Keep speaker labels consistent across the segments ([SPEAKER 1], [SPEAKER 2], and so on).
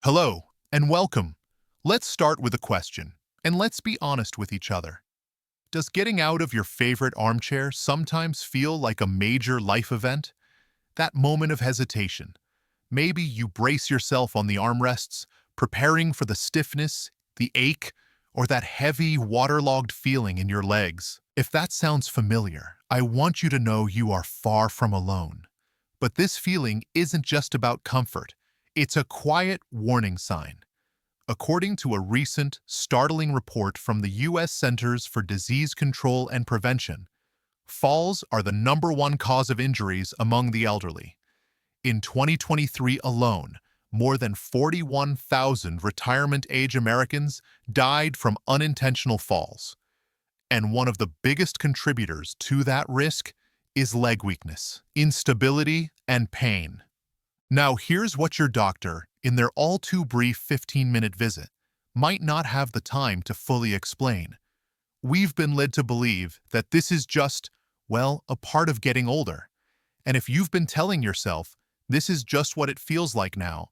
[SPEAKER 1] Hello, and welcome. Let's start with a question, and let's be honest with each other. Does getting out of your favorite armchair sometimes feel like a major life event? That moment of hesitation. Maybe you brace yourself on the armrests, preparing for the stiffness, the ache, or that heavy, waterlogged feeling in your legs. If that sounds familiar, I want you to know you are far from alone. But this feeling isn't just about comfort. It's a quiet warning sign. According to a recent, startling report from the U.S. Centers for Disease Control and Prevention, falls are the #1 cause of injuries among the elderly. In 2023 alone, more than 41,000 retirement-age Americans died from unintentional falls. And one of the biggest contributors to that risk is leg weakness, instability, and pain. Now, here's what your doctor, in their all-too-brief 15-minute visit, might not have the time to fully explain. We've been led to believe that this is just, well, a part of getting older. And if you've been telling yourself, this is just what it feels like now,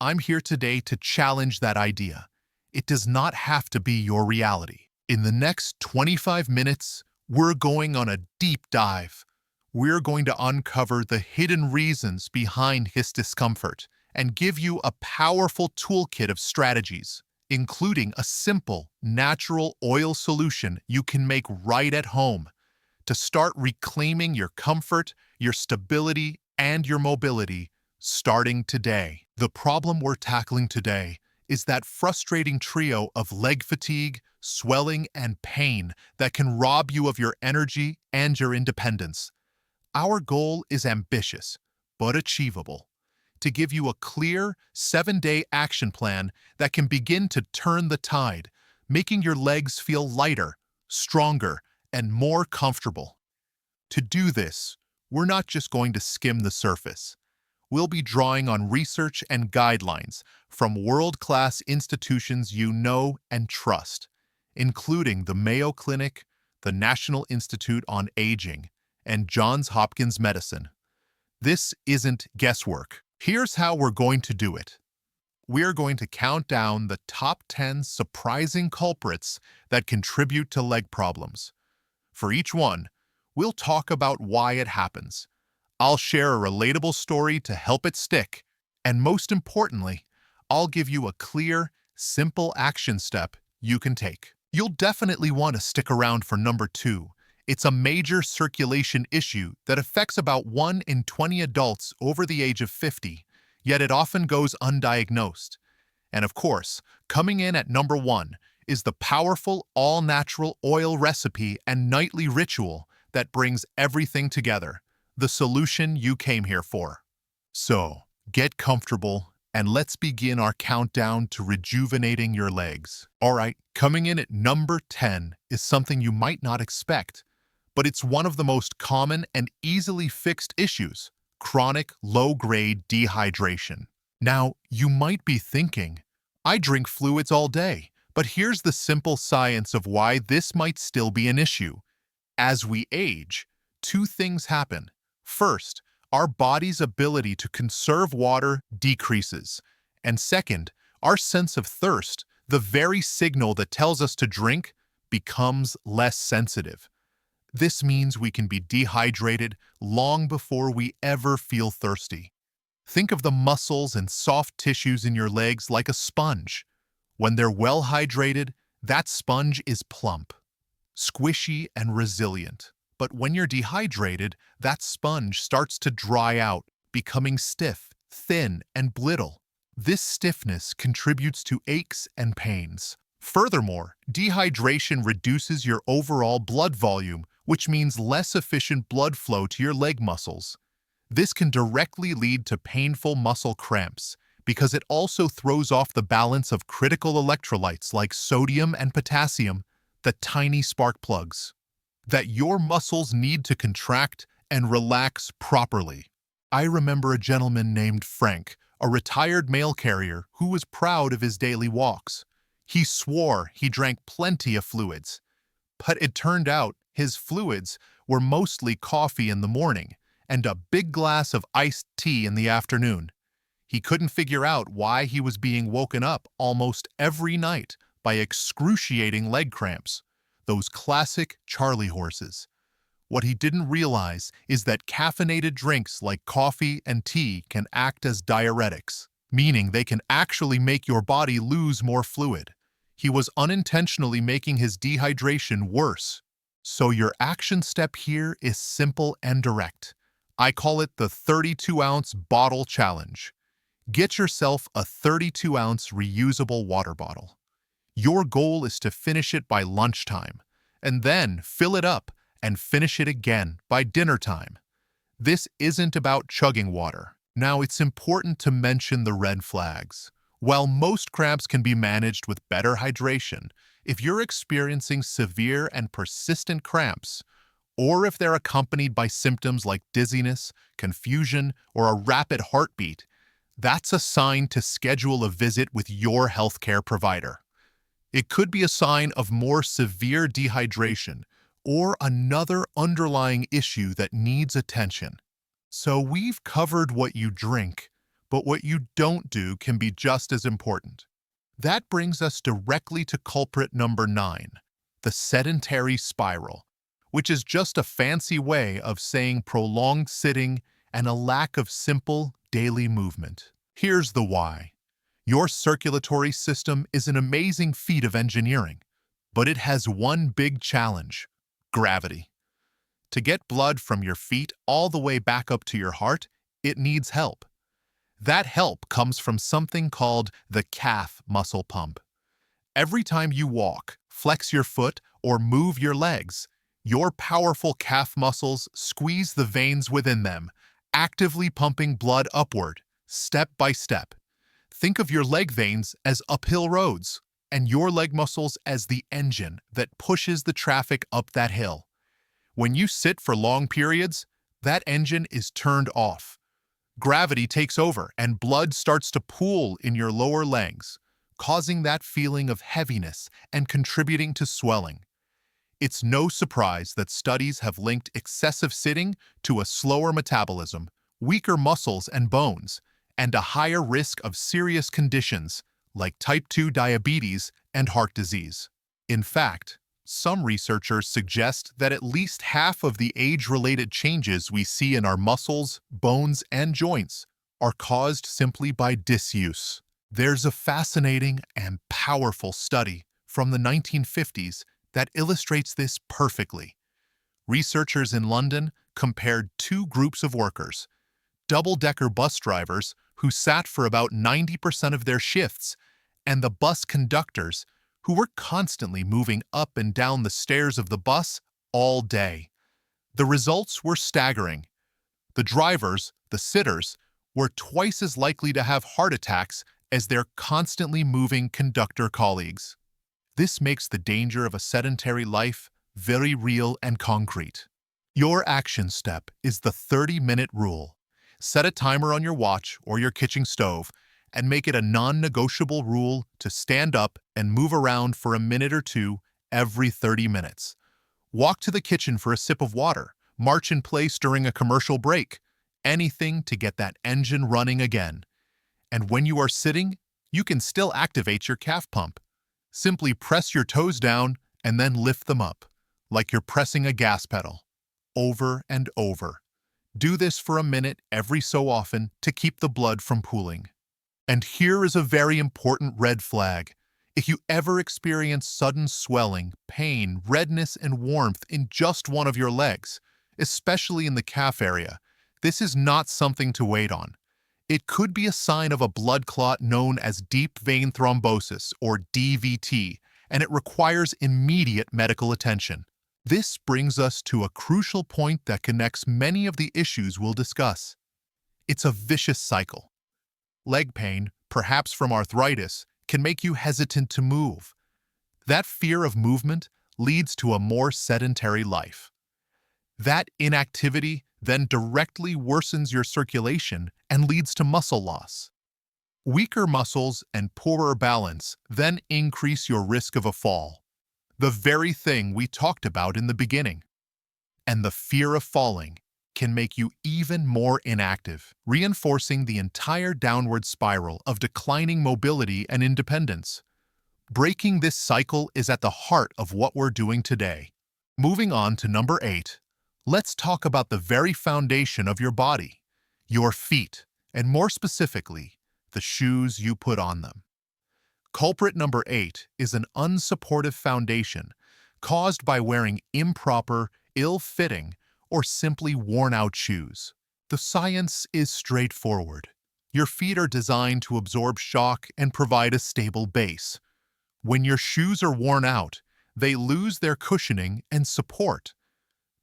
[SPEAKER 1] I'm here today to challenge that idea. It does not have to be your reality. In the next 25 minutes, we're going on a deep dive. We're going to uncover the hidden reasons behind his discomfort and give you a powerful toolkit of strategies, including a simple, natural oil solution you can make right at home to start reclaiming your comfort, your stability, and your mobility starting today. The problem we're tackling today is that frustrating trio of leg fatigue, swelling, and pain that can rob you of your energy and your independence. Our goal is ambitious, but achievable, to give you a clear, 7-day action plan that can begin to turn the tide, making your legs feel lighter, stronger, and more comfortable. To do this, we're not just going to skim the surface. We'll be drawing on research and guidelines from world-class institutions you know and trust, including the Mayo Clinic, the National Institute on Aging, and Johns Hopkins Medicine. This isn't guesswork. Here's how we're going to do it. We're going to count down the top 10 surprising culprits that contribute to leg problems. For each one, we'll talk about why it happens. I'll share a relatable story to help it stick, and most importantly, I'll give you a clear, simple action step you can take. You'll definitely want to stick around for number 2. It's a major circulation issue that affects about 1 in 20 adults over the age of 50, yet it often goes undiagnosed. And of course, coming in at number 1 is the powerful all-natural oil recipe and nightly ritual that brings everything together, the solution you came here for. So, get comfortable and let's begin our countdown to rejuvenating your legs. All right, coming in at number 10 is something you might not expect, but it's one of the most common and easily fixed issues: chronic low-grade dehydration. Now, you might be thinking, I drink fluids all day, but here's the simple science of why this might still be an issue. As we age, 2 things happen. First, our body's ability to conserve water decreases. And second, our sense of thirst, the very signal that tells us to drink, becomes less sensitive. This means we can be dehydrated long before we ever feel thirsty. Think of the muscles and soft tissues in your legs like a sponge. When they're well hydrated, that sponge is plump, squishy, and resilient. But when you're dehydrated, that sponge starts to dry out, becoming stiff, thin, and brittle. This stiffness contributes to aches and pains. Furthermore, dehydration reduces your overall blood volume, which means less efficient blood flow to your leg muscles. This can directly lead to painful muscle cramps because it also throws off the balance of critical electrolytes like sodium and potassium, the tiny spark plugs that your muscles need to contract and relax properly. I remember a gentleman named Frank, a retired mail carrier who was proud of his daily walks. He swore he drank plenty of fluids, but it turned out his fluids were mostly coffee in the morning and a big glass of iced tea in the afternoon. He couldn't figure out why he was being woken up almost every night by excruciating leg cramps, those classic Charlie horses. What he didn't realize is that caffeinated drinks like coffee and tea can act as diuretics, meaning they can actually make your body lose more fluid. He was unintentionally making his dehydration worse. So your action step here is simple and direct. I call it the 32-ounce bottle challenge. Get yourself a 32-ounce reusable water bottle. Your goal is to finish it by lunchtime, and then fill it up and finish it again by dinner time. This isn't about chugging water. Now, it's important to mention the red flags. While most cramps can be managed with better hydration, if you're experiencing severe and persistent cramps, or if they're accompanied by symptoms like dizziness, confusion, or a rapid heartbeat, that's a sign to schedule a visit with your healthcare provider. It could be a sign of more severe dehydration or another underlying issue that needs attention. So we've covered what you drink, but what you don't do can be just as important. That brings us directly to culprit number 9, the sedentary spiral, which is just a fancy way of saying prolonged sitting and a lack of simple daily movement. Here's the why. Your circulatory system is an amazing feat of engineering, but it has one big challenge: gravity. To get blood from your feet all the way back up to your heart, it needs help. That help comes from something called the calf muscle pump. Every time you walk, flex your foot, or move your legs, your powerful calf muscles squeeze the veins within them, actively pumping blood upward, step by step. Think of your leg veins as uphill roads, and your leg muscles as the engine that pushes the traffic up that hill. When you sit for long periods, that engine is turned off. Gravity takes over and blood starts to pool in your lower legs, causing that feeling of heaviness and contributing to swelling. It's no surprise that studies have linked excessive sitting to a slower metabolism, weaker muscles and bones, and a higher risk of serious conditions like type 2 diabetes and heart disease. In fact, some researchers suggest that at least half of the age-related changes we see in our muscles, bones, and joints are caused simply by disuse. There's a fascinating and powerful study from the 1950s that illustrates this perfectly. Researchers in London compared two groups of workers: double-decker bus drivers who sat for about 90% of their shifts, and the bus conductors who were constantly moving up and down the stairs of the bus all day. The results were staggering. The drivers, the sitters, were twice as likely to have heart attacks as their constantly moving conductor colleagues. This makes the danger of a sedentary life very real and concrete. Your action step is the 30-minute rule. Set a timer on your watch or your kitchen stove and make it a non-negotiable rule to stand up and move around for a minute or two every 30 minutes. Walk to the kitchen for a sip of water, march in place during a commercial break, anything to get that engine running again. And when you are sitting, you can still activate your calf pump. Simply press your toes down and then lift them up, like you're pressing a gas pedal, over and over. Do this for a minute every so often to keep the blood from pooling. And here is a very important red flag. If you ever experience sudden swelling, pain, redness, and warmth in just one of your legs, especially in the calf area, this is not something to wait on. It could be a sign of a blood clot known as deep vein thrombosis, or DVT, and it requires immediate medical attention. This brings us to a crucial point that connects many of the issues we'll discuss. It's a vicious cycle. Leg pain, perhaps from arthritis, can make you hesitant to move. That fear of movement leads to a more sedentary life. That inactivity then directly worsens your circulation and leads to muscle loss. Weaker muscles and poorer balance then increase your risk of a fall, the very thing we talked about in the beginning. And the fear of falling can make you even more inactive, reinforcing the entire downward spiral of declining mobility and independence. Breaking this cycle is at the heart of what we're doing today. Moving on to number 8, let's talk about the very foundation of your body, your feet, and more specifically, the shoes you put on them. Culprit number 8 is an unsupportive foundation caused by wearing improper, ill-fitting, or simply worn-out shoes. The science is straightforward. Your feet are designed to absorb shock and provide a stable base. When your shoes are worn out, they lose their cushioning and support.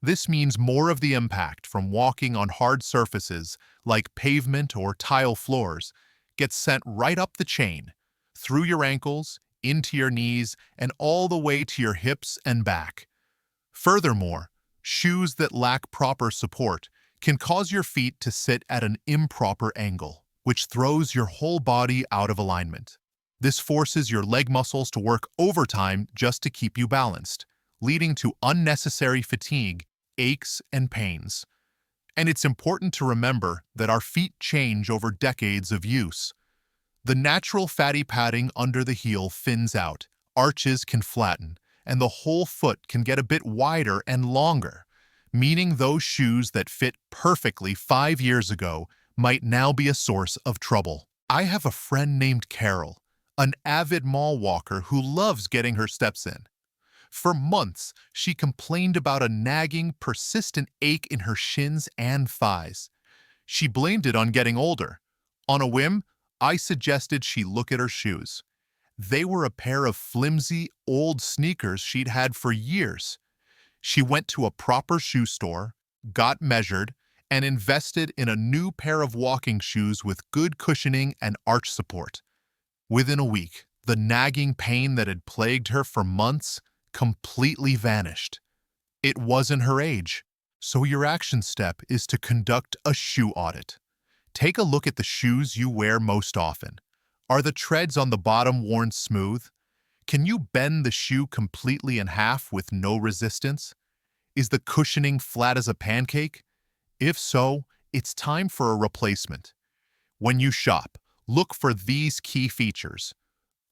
[SPEAKER 1] This means more of the impact from walking on hard surfaces like pavement or tile floors gets sent right up the chain, through your ankles, into your knees, and all the way to your hips and back. Furthermore, shoes that lack proper support can cause your feet to sit at an improper angle, which throws your whole body out of alignment. This forces your leg muscles to work overtime just to keep you balanced, leading to unnecessary fatigue, aches, and pains. And it's important to remember that our feet change over decades of use. The natural fatty padding under the heel thins out, arches can flatten, and the whole foot can get a bit wider and longer, meaning those shoes that fit perfectly 5 years ago might now be a source of trouble. I have a friend named Carol, an avid mall walker who loves getting her steps in. For months, she complained about a nagging, persistent ache in her shins and thighs. She blamed it on getting older. On a whim, I suggested she look at her shoes. They were a pair of flimsy, old sneakers she'd had for years. She went to a proper shoe store, got measured, and invested in a new pair of walking shoes with good cushioning and arch support. Within a week, the nagging pain that had plagued her for months completely vanished. It wasn't her age, so your action step is to conduct a shoe audit. Take a look at the shoes you wear most often. Are the treads on the bottom worn smooth? Can you bend the shoe completely in half with no resistance? Is the cushioning flat as a pancake? If so, it's time for a replacement. When you shop, look for these key features: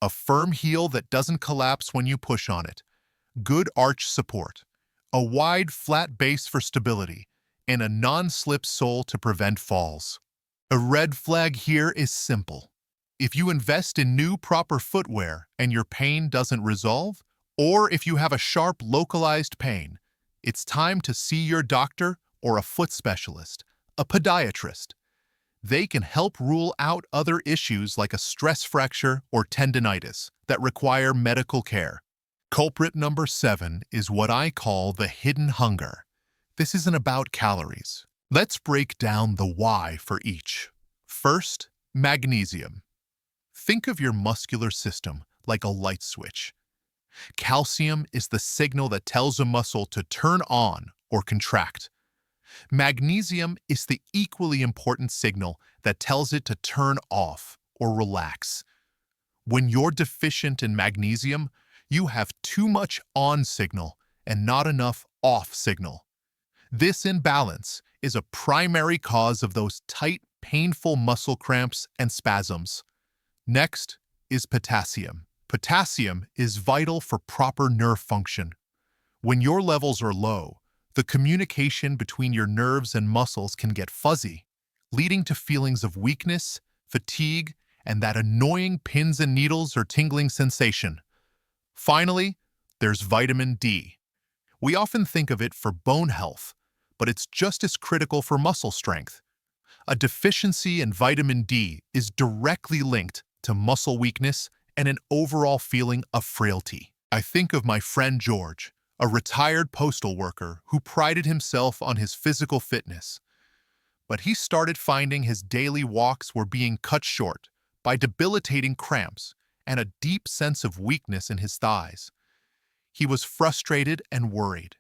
[SPEAKER 1] a firm heel that doesn't collapse when you push on it, good arch support, a wide, flat base for stability, and a non-slip sole to prevent falls. A red flag here is simple. If you invest in new proper footwear and your pain doesn't resolve, or if you have a sharp localized pain, it's time to see your doctor or a foot specialist, a podiatrist. They can help rule out other issues like a stress fracture or tendinitis that require medical care. Culprit number 7 is what I call the hidden hunger. This isn't about calories. Let's break down the why for each. First, magnesium. Think of your muscular system like a light switch. Calcium is the signal that tells a muscle to turn on or contract. Magnesium is the equally important signal that tells it to turn off or relax. When you're deficient in magnesium, you have too much on signal and not enough off signal. This imbalance is a primary cause of those tight, painful muscle cramps and spasms. Next is potassium. Potassium is vital for proper nerve function. When your levels are low, the communication between your nerves and muscles can get fuzzy, leading to feelings of weakness, fatigue, and that annoying pins and needles or tingling sensation. Finally, there's vitamin D. We often think of it for bone health, but it's just as critical for muscle strength. A deficiency in vitamin D is directly linked to muscle weakness and an overall feeling of frailty. I think of my friend George, a retired postal worker who prided himself on his physical fitness. But he started finding his daily walks were being cut short by debilitating cramps and a deep sense of weakness in his thighs. He was frustrated and worried.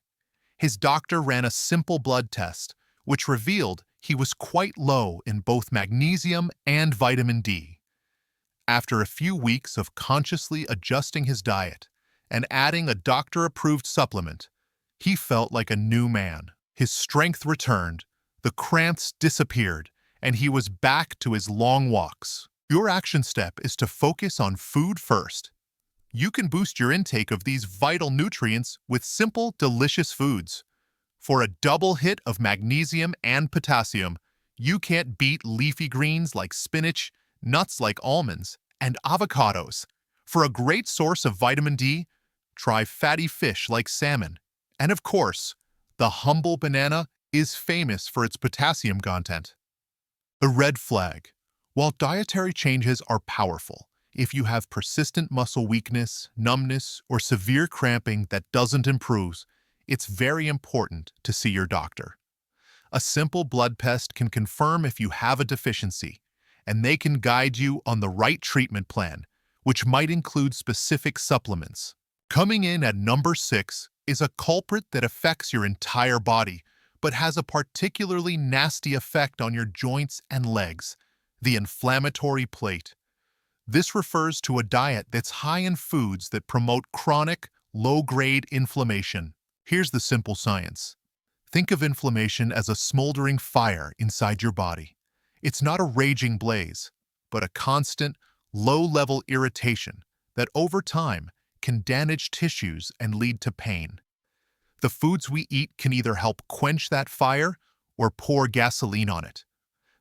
[SPEAKER 1] His doctor ran a simple blood test, which revealed he was quite low in both magnesium and vitamin D. After a few weeks of consciously adjusting his diet and adding a doctor-approved supplement, he felt like a new man. His strength returned, The cramps disappeared, and he was back to his long walks. Your action step is to focus on food first. You can boost your intake of these vital nutrients with simple, delicious foods. For a double hit of magnesium and potassium, you can't beat leafy greens like spinach, nuts like almonds, and avocados. For a great source of vitamin D, try fatty fish like salmon. And of course, the humble banana is famous for its potassium content. The red flag. While dietary changes are powerful, if you have persistent muscle weakness, numbness, or severe cramping that doesn't improve, it's very important to see your doctor. A simple blood test can confirm if you have a deficiency, and they can guide you on the right treatment plan, which might include specific supplements. Coming in at number 6 is a culprit that affects your entire body, but has a particularly nasty effect on your joints and legs: the inflammatory plate. This refers to a diet that's high in foods that promote chronic, low-grade inflammation. Here's the simple science. Think of inflammation as a smoldering fire inside your body. It's not a raging blaze, but a constant, low-level irritation that over time can damage tissues and lead to pain. The foods we eat can either help quench that fire or pour gasoline on it.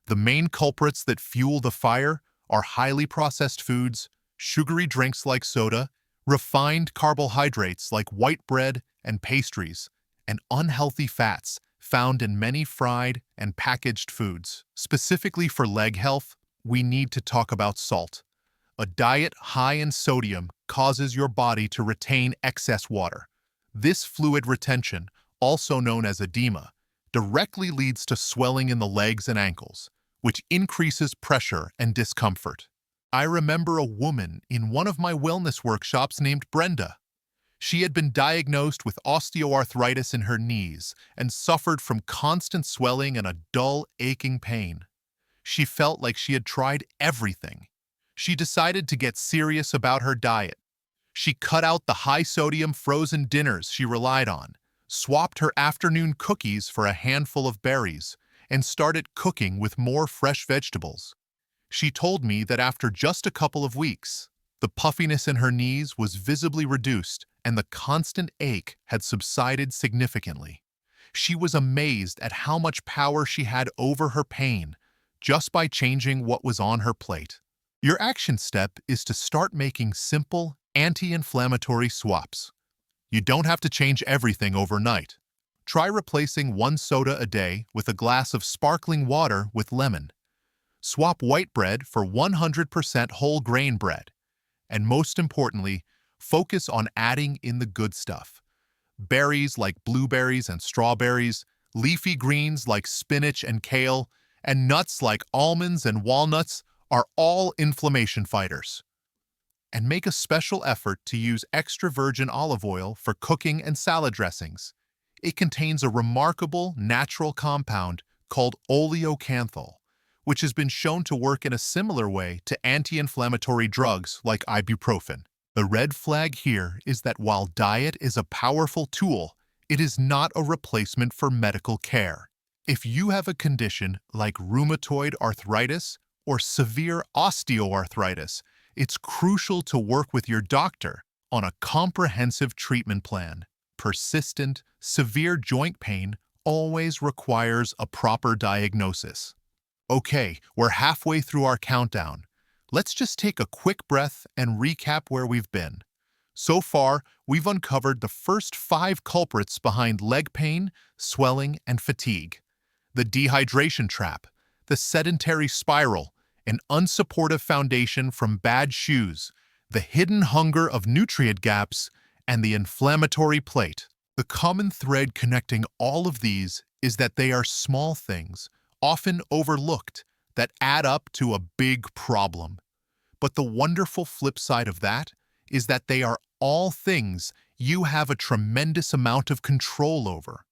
[SPEAKER 1] The main culprits that fuel the fire are highly processed foods, sugary drinks like soda, refined carbohydrates like white bread and pastries, and unhealthy fats found in many fried and packaged foods. Specifically for leg health, we need to talk about salt. A diet high in sodium causes your body to retain excess water. This fluid retention, also known as edema, directly leads to swelling in the legs and ankles, which increases pressure and discomfort. I remember a woman in one of my wellness workshops named Brenda. She had been diagnosed with osteoarthritis in her knees and suffered from constant swelling and a dull, aching pain. She felt like she had tried everything. She decided to get serious about her diet. She cut out the high-sodium frozen dinners she relied on, swapped her afternoon cookies for a handful of berries, and started cooking with more fresh vegetables. She told me that after just a couple of weeks, the puffiness in her knees was visibly reduced and the constant ache had subsided significantly. She was amazed at how much power she had over her pain just by changing what was on her plate. Your action step is to start making simple, anti-inflammatory swaps. You don't have to change everything overnight. Try replacing one soda a day with a glass of sparkling water with lemon. Swap white bread for 100% whole grain bread. And most importantly, focus on adding in the good stuff. Berries like blueberries and strawberries, leafy greens like spinach and kale, and nuts like almonds and walnuts are all inflammation fighters. And make a special effort to use extra virgin olive oil for cooking and salad dressings. It contains a remarkable natural compound called oleocanthal, which has been shown to work in a similar way to anti-inflammatory drugs like ibuprofen. The red flag here is that while diet is a powerful tool, it is not a replacement for medical care. If you have a condition like rheumatoid arthritis or severe osteoarthritis, it's crucial to work with your doctor on a comprehensive treatment plan. Persistent, severe joint pain always requires a proper diagnosis. Okay, we're halfway through our countdown. Let's just take a quick breath and recap where we've been. So far, we've uncovered the first 5 culprits behind leg pain, swelling, and fatigue. The dehydration trap, the sedentary spiral, an unsupportive foundation from bad shoes, the hidden hunger of nutrient gaps, and the inflammatory plate. The common thread connecting all of these is that they are small things, often overlooked, that add up to a big problem. But the wonderful flip side of that is that they are all things you have a tremendous amount of control over.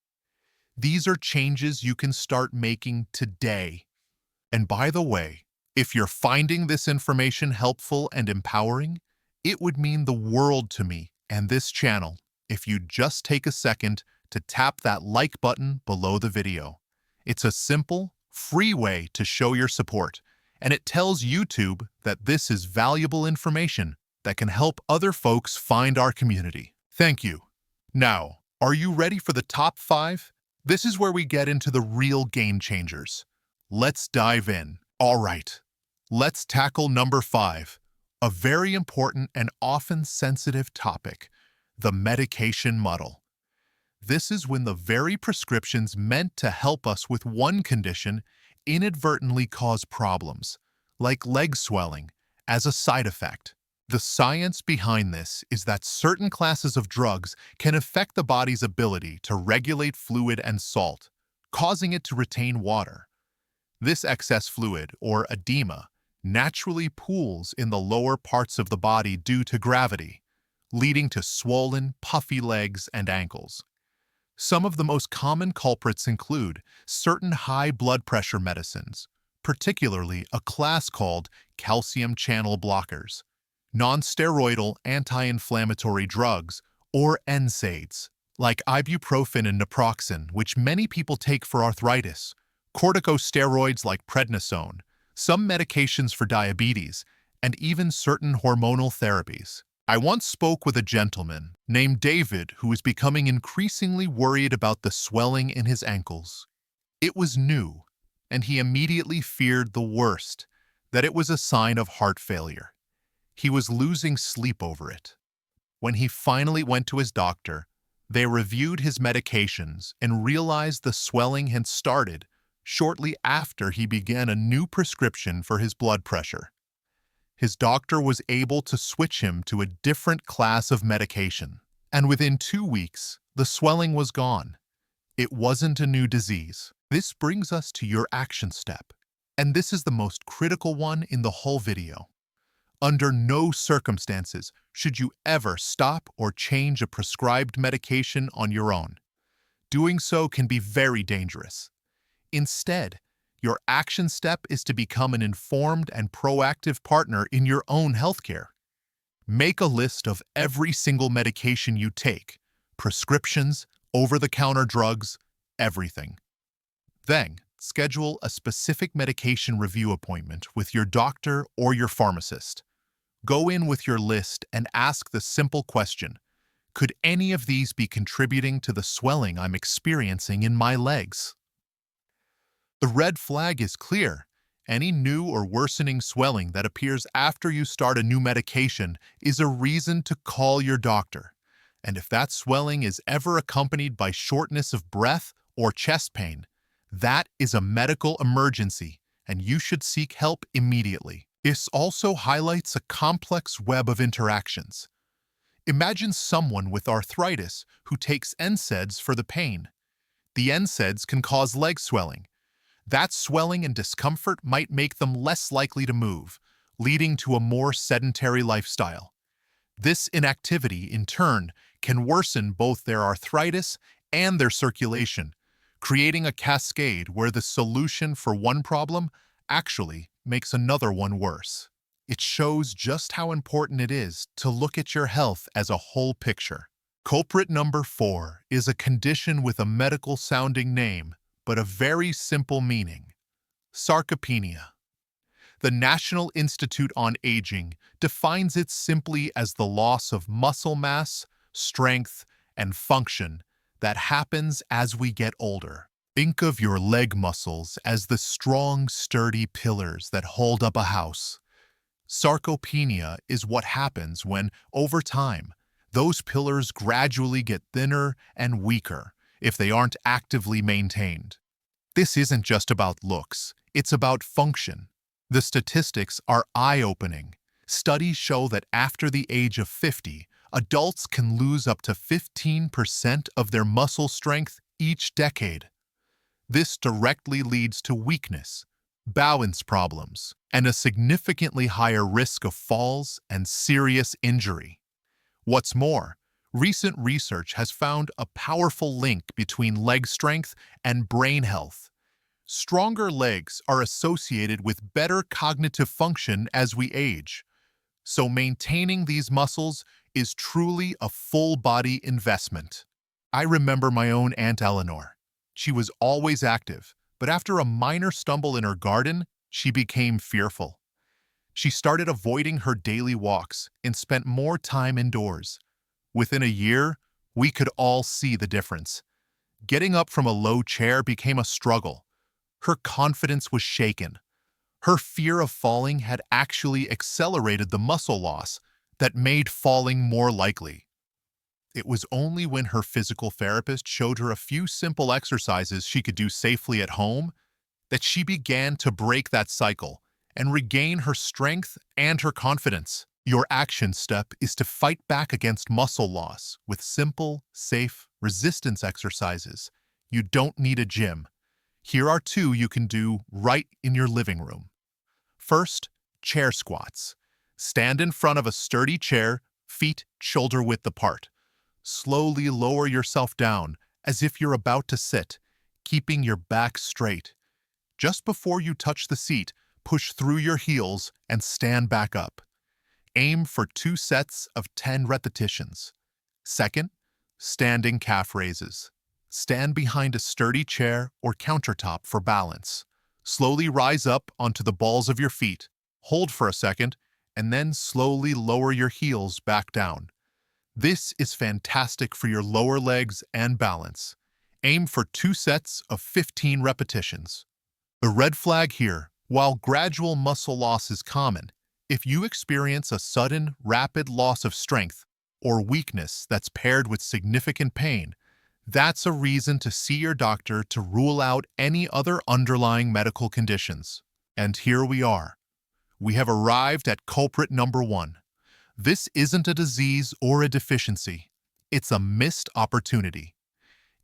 [SPEAKER 1] These are changes you can start making today. And by the way, if you're finding this information helpful and empowering, it would mean the world to me and this channel if you'd just take a second to tap that like button below the video. It's a simple, free way to show your support, and it tells YouTube that this is valuable information that can help other folks find our community. Thank you. Now, are you ready for the top 5? This is where we get into the real game changers. Let's dive in. All right, let's tackle number 5, a very important and often sensitive topic, the medication muddle. This is when the very prescriptions meant to help us with one condition inadvertently cause problems, like leg swelling, as a side effect. The science behind this is that certain classes of drugs can affect the body's ability to regulate fluid and salt, causing it to retain water. This excess fluid, or edema, naturally pools in the lower parts of the body due to gravity, leading to swollen, puffy legs and ankles. Some of the most common culprits include certain high blood pressure medicines, particularly a class called calcium channel blockers, non-steroidal anti-inflammatory drugs, or NSAIDs, like ibuprofen and naproxen, which many people take for arthritis, corticosteroids like prednisone, some medications for diabetes, and even certain hormonal therapies. I once spoke with a gentleman named David who was becoming increasingly worried about the swelling in his ankles. It was new, and he immediately feared the worst, that it was a sign of heart failure. He was losing sleep over it. When he finally went to his doctor, they reviewed his medications and realized the swelling had started shortly after he began a new prescription for his blood pressure. His doctor was able to switch him to a different class of medication, and within 2 weeks, the swelling was gone. It wasn't a new disease. This brings us to your action step, and this is the most critical one in the whole video. Under no circumstances should you ever stop or change a prescribed medication on your own. Doing so can be very dangerous. Instead, your action step is to become an informed and proactive partner in your own healthcare. Make a list of every single medication you take, prescriptions, over-the-counter drugs, everything. Then, schedule a specific medication review appointment with your doctor or your pharmacist. Go in with your list and ask the simple question, could any of these be contributing to the swelling I'm experiencing in my legs? The red flag is clear. Any new or worsening swelling that appears after you start a new medication is a reason to call your doctor. And if that swelling is ever accompanied by shortness of breath or chest pain, that is a medical emergency, and you should seek help immediately. This also highlights a complex web of interactions. Imagine someone with arthritis who takes NSAIDs for the pain. The NSAIDs can cause leg swelling. That swelling and discomfort might make them less likely to move, leading to a more sedentary lifestyle. This inactivity, in turn, can worsen both their arthritis and their circulation, creating a cascade where the solution for one problem actually makes another one worse. It shows just how important it is to look at your health as a whole picture. Culprit number 4 is a condition with a medical-sounding name, but a very simple meaning: sarcopenia. The National Institute on Aging defines it simply as the loss of muscle mass, strength, and function that happens as we get older. Think of your leg muscles as the strong, sturdy pillars that hold up a house. Sarcopenia is what happens when, over time, those pillars gradually get thinner and weaker if they aren't actively maintained. This isn't just about looks, it's about function. The statistics are eye-opening. Studies show that after the age of 50, adults can lose up to 15% of their muscle strength each decade. This directly leads to weakness, balance problems, and a significantly higher risk of falls and serious injury. What's more, recent research has found a powerful link between leg strength and brain health. Stronger legs are associated with better cognitive function as we age, so maintaining these muscles is truly a full-body investment. I remember my own Aunt Eleanor. She was always active, But after a minor stumble in her garden, she became fearful. She started avoiding her daily walks and spent more time indoors. Within a year, we could all see the difference. Getting up from a low chair became a struggle. Her confidence was shaken. Her fear of falling had actually accelerated the muscle loss that made falling more likely. It was only when her physical therapist showed her a few simple exercises she could do safely at home that she began to break that cycle and regain her strength and her confidence. Your action step is to fight back against muscle loss with simple, safe resistance exercises. You don't need a gym. Here are two you can do right in your living room. First, chair squats. Stand in front of a sturdy chair, feet shoulder-width apart. Slowly lower yourself down as if you're about to sit, keeping your back straight. Just before you touch the seat, push through your heels and stand back up. Aim for 2 sets of 10 repetitions. Second, standing calf raises. Stand behind a sturdy chair or countertop for balance. Slowly rise up onto the balls of your feet. Hold for a second, and then slowly lower your heels back down. This is fantastic for your lower legs and balance. Aim for 2 sets of 15 repetitions. The red flag here, while gradual muscle loss is common, if you experience a sudden, rapid loss of strength or weakness that's paired with significant pain, that's a reason to see your doctor to rule out any other underlying medical conditions. And here we are. We have arrived at culprit number 1. This isn't a disease or a deficiency. It's a missed opportunity.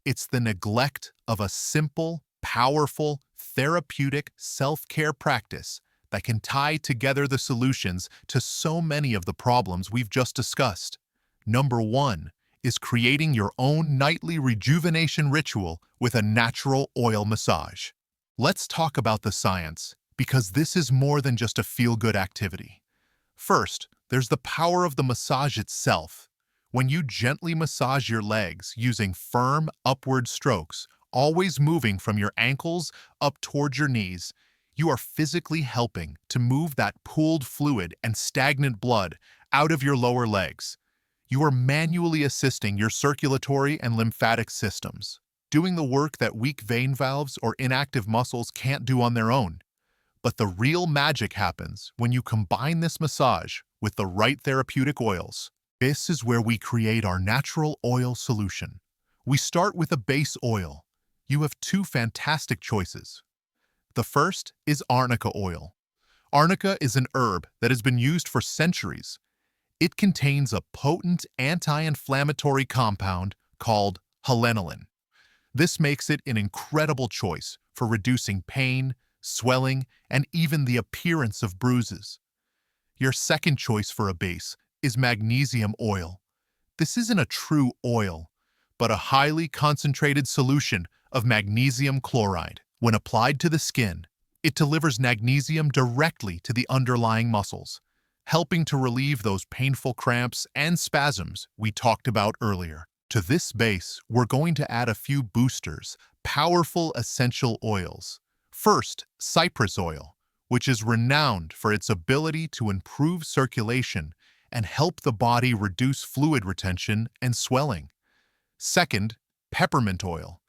[SPEAKER 1] It's the neglect of a simple, powerful, therapeutic self-care practice that can tie together the solutions to so many of the problems we've just discussed. Number 1 is creating your own nightly rejuvenation ritual with a natural oil massage. Let's talk about the science, because this is more than just a feel-good activity. First, there's the power of the massage itself. When you gently massage your legs using firm, upward strokes, always moving from your ankles up towards your knees, you are physically helping to move that pooled fluid and stagnant blood out of your lower legs. You are manually assisting your circulatory and lymphatic systems, doing the work that weak vein valves or inactive muscles can't do on their own. But the real magic happens when you combine this massage with the right therapeutic oils. This is where we create our natural oil solution. We start with a base oil. You have 2 fantastic choices. The first is Arnica oil. Arnica is an herb that has been used for centuries. It contains a potent anti-inflammatory compound called halenoline. This makes it an incredible choice for reducing pain, swelling, and even the appearance of bruises. Your second choice for a base is magnesium oil. This isn't a true oil, but a highly concentrated solution of magnesium chloride. When applied to the skin, it delivers magnesium directly to the underlying muscles, helping to relieve those painful cramps and spasms we talked about earlier. To this base, we're going to add a few boosters, powerful essential oils. First, Cypress oil, which is renowned for its ability to improve circulation and help the body reduce fluid retention and swelling. Second, peppermint oil.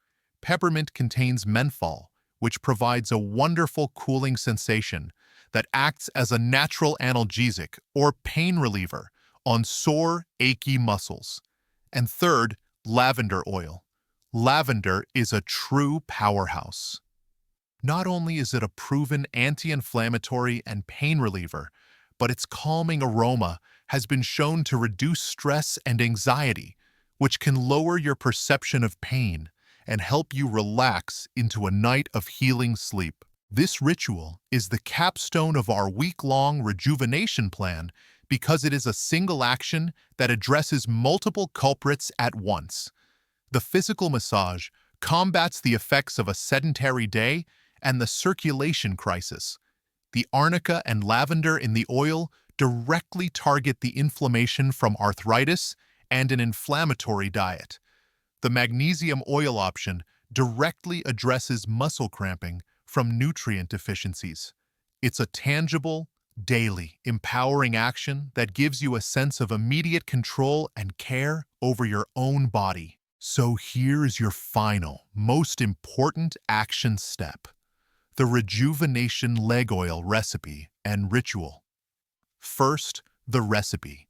[SPEAKER 1] Peppermint contains menthol, which provides a wonderful cooling sensation that acts as a natural analgesic or pain reliever on sore, achy muscles. And third, lavender oil. Lavender is a true powerhouse. Not only is it a proven anti-inflammatory and pain reliever, but its calming aroma has been shown to reduce stress and anxiety, which can lower your perception of pain and help you relax into a night of healing sleep. This ritual is the capstone of our week-long rejuvenation plan because it is a single action that addresses multiple culprits at once. The physical massage combats the effects of a sedentary day and the circulation crisis. The arnica and lavender in the oil directly target the inflammation from arthritis and an inflammatory diet. The magnesium oil option directly addresses muscle cramping from nutrient deficiencies. It's a tangible, daily, empowering action that gives you a sense of immediate control and care over your own body. So here's your final, most important action step: the Rejuvenation leg oil recipe and ritual. First, the recipe.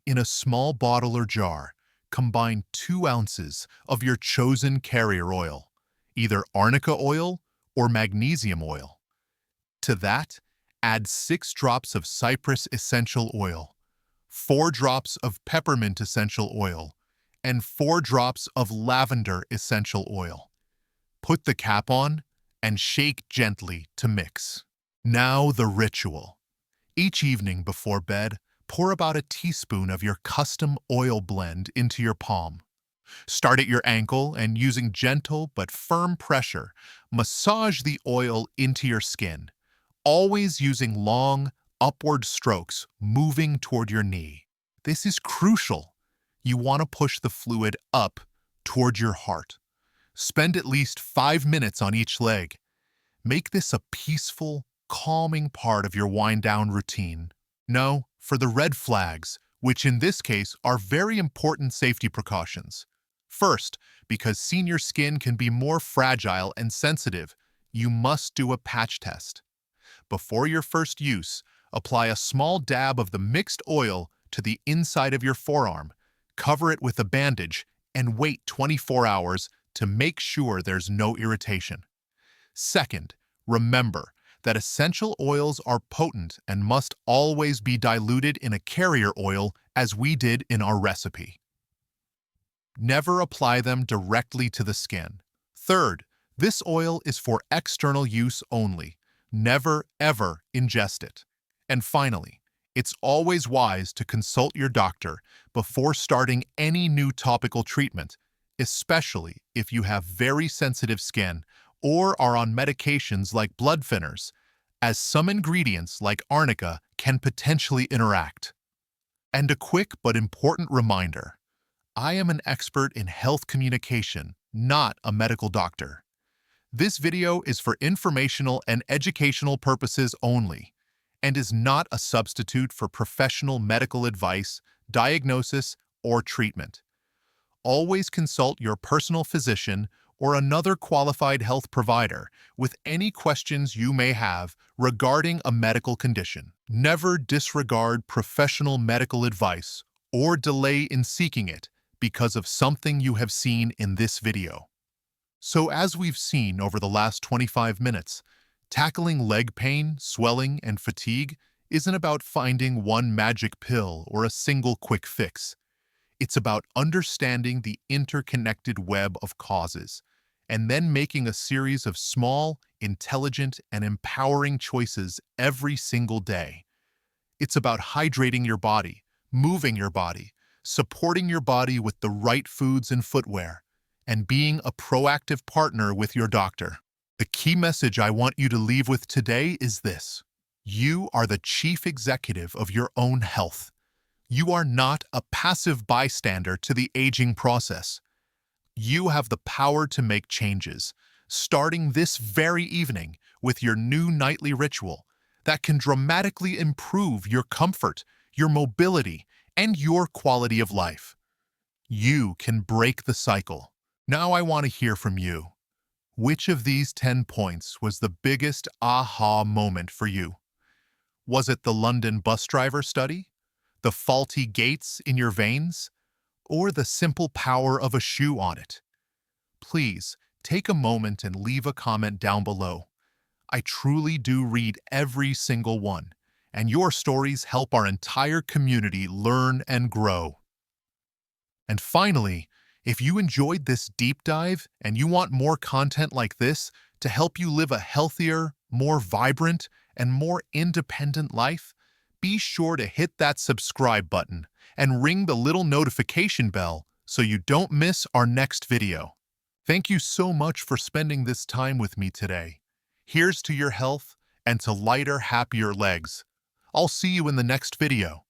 [SPEAKER 1] In a small bottle or jar, combine 2 ounces of your chosen carrier oil, either Arnica oil or Magnesium oil. To that, add 6 drops of Cypress essential oil, 4 drops of peppermint essential oil, and 4 drops of lavender essential oil. Put the cap on and shake gently to mix. Now the ritual. Each evening before bed, pour about a teaspoon of your custom oil blend into your palm. Start at your ankle and, using gentle but firm pressure, massage the oil into your skin, always using long, upward strokes moving toward your knee. This is crucial. You want to push the fluid up toward your heart. Spend at least 5 minutes on each leg. Make this a peaceful, calming part of your wind-down routine. No, for the red flags, which in this case are very important safety precautions. First, because senior skin can be more fragile and sensitive, you must do a patch test. Before your first use, apply a small dab of the mixed oil to the inside of your forearm, cover it with a bandage, and wait 24 hours to make sure there's no irritation. Second, remember that essential oils are potent and must always be diluted in a carrier oil, as we did in our recipe. Never apply them directly to the skin. Third, this oil is for external use only. Never, ever ingest it. And finally, it's always wise to consult your doctor before starting any new topical treatment, especially if you have very sensitive skin or are on medications like blood thinners, as some ingredients like Arnica can potentially interact. And a quick but important reminder: I am an expert in health communication, not a medical doctor. This video is for informational and educational purposes only, and is not a substitute for professional medical advice, diagnosis, or treatment. Always consult your personal physician or another qualified health provider with any questions you may have regarding a medical condition. Never disregard professional medical advice or delay in seeking it because of something you have seen in this video. So, as we've seen over the last 25 minutes, tackling leg pain, swelling, and fatigue isn't about finding one magic pill or a single quick fix. It's about understanding the interconnected web of causes and then making a series of small, intelligent, and empowering choices every single day. It's about hydrating your body, moving your body, supporting your body with the right foods and footwear, and being a proactive partner with your doctor. The key message I want you to leave with today is this: you are the chief executive of your own health. You are not a passive bystander to the aging process. You have the power to make changes, starting this very evening with your new nightly ritual that can dramatically improve your comfort, your mobility, and your quality of life. You can break the cycle. Now I want to hear from you. Which of these 10 points was the biggest aha moment for you? Was it the London bus driver study, the faulty gates in your veins, or the simple power of a shoe on it? Please take a moment and leave a comment down below. I truly do read every single one, and your stories help our entire community learn and grow. And finally, if you enjoyed this deep dive and you want more content like this to help you live a healthier, more vibrant, and more independent life, be sure to hit that subscribe button and ring the little notification bell so you don't miss our next video. Thank you so much for spending this time with me today. Here's to your health and to lighter, happier legs. I'll see you in the next video.